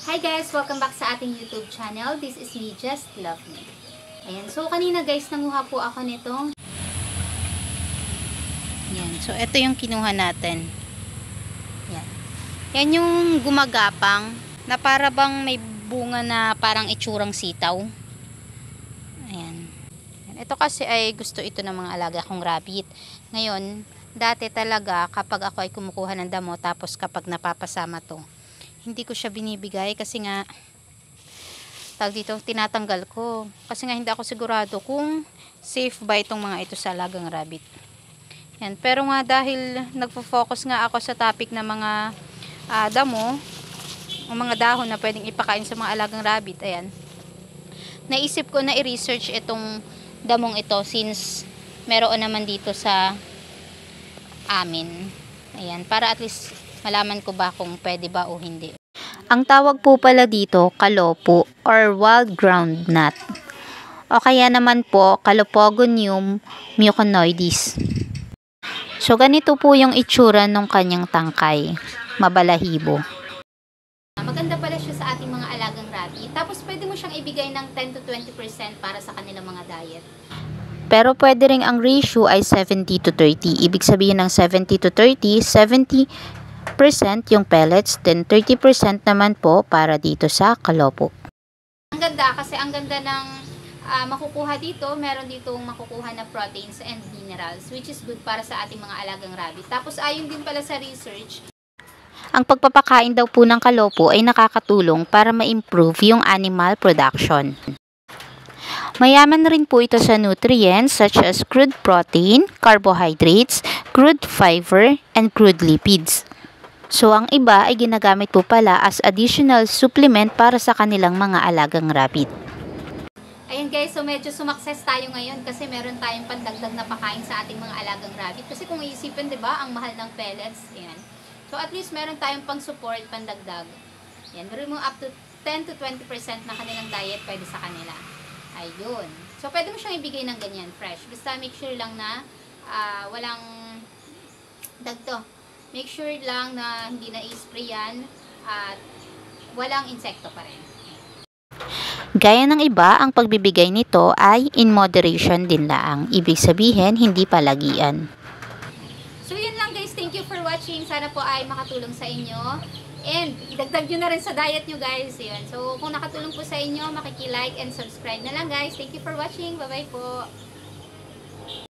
Hi guys! Welcome back sa ating YouTube channel. This is me, Just Love Me. Ayan. So, kanina guys, nanguha po ako nitong yan. So, ito yung kinuha natin. Yan. Yan yung gumagapang na para bang may bunga na parang itsurang sitaw. Ayan. Ito kasi ay gusto ito ng mga alaga kong rabbit. Ngayon, dati talaga kapag ako ay kumukuha ng damo tapos kapag napapasama to, hindi ko siya binibigay kasi nga dito tinatanggal ko kasi nga hindi ako sigurado kung safe ba itong mga ito sa alagang rabbit. Yan. Pero nga dahil nagfo-focus nga ako sa topic ng mga damo o mga dahon na pwedeng ipakain sa mga alagang rabbit, ayan, naisip ko na i-research itong damong ito since meron naman dito sa amin. Ayan, para at least malaman ko ba kung pwede ba o hindi. Ang tawag po pala dito, kalopo or wild groundnut. O kaya naman po, Calopogonium muconoides. So, ganito po yung itsura ng kanyang tangkay. Mabalahibo. Maganda pala siya sa ating mga alagang rabbit. Tapos, pwede mo siyang ibigay ng 10 to 20% para sa kanilang mga diet. Pero pwede ring ang ratio ay 70 to 30. Ibig sabihin ng 70 to 30, 70% yung pellets, then 30% naman po para dito sa kalopo. Ang ganda kasi ang ganda ng makukuha dito. Meron ditong makukuha na proteins and minerals which is good para sa ating mga alagang rabbit. Tapos ayon din pala sa research, ang pagpapakain daw po ng kalopo ay nakakatulong para ma-improve yung animal production. Mayaman rin po ito sa nutrients such as crude protein, carbohydrates, crude fiber, and crude lipids. So, ang iba ay ginagamit po pala as additional supplement para sa kanilang mga alagang rabbit. Ayun guys, so medyo sumakses tayo ngayon kasi meron tayong pandagdag na pakain sa ating mga alagang rabbit. Kasi kung iisipin, di ba, ang mahal ng pellets, yan. So, at least meron tayong pang-support, pandagdag. Yan, meron mo up to 10 to 20% na kanilang diet pwede sa kanila. Ayun. So, pwede mo siyang ibigay ng ganyan, fresh. Basta make sure lang na walang dagto. Make sure lang na hindi na i-spray yan at walang insekto pa rin. Gaya ng iba, ang pagbibigay nito ay in moderation din lang. Ibig sabihin, hindi palagian. So, yun lang guys. Thank you for watching. Sana po ay makatulong sa inyo. And, idagdag nyo na rin sa diet nyo guys. Yun. So, kung nakatulong po sa inyo, makiki-like and subscribe na lang guys. Thank you for watching. Bye-bye po.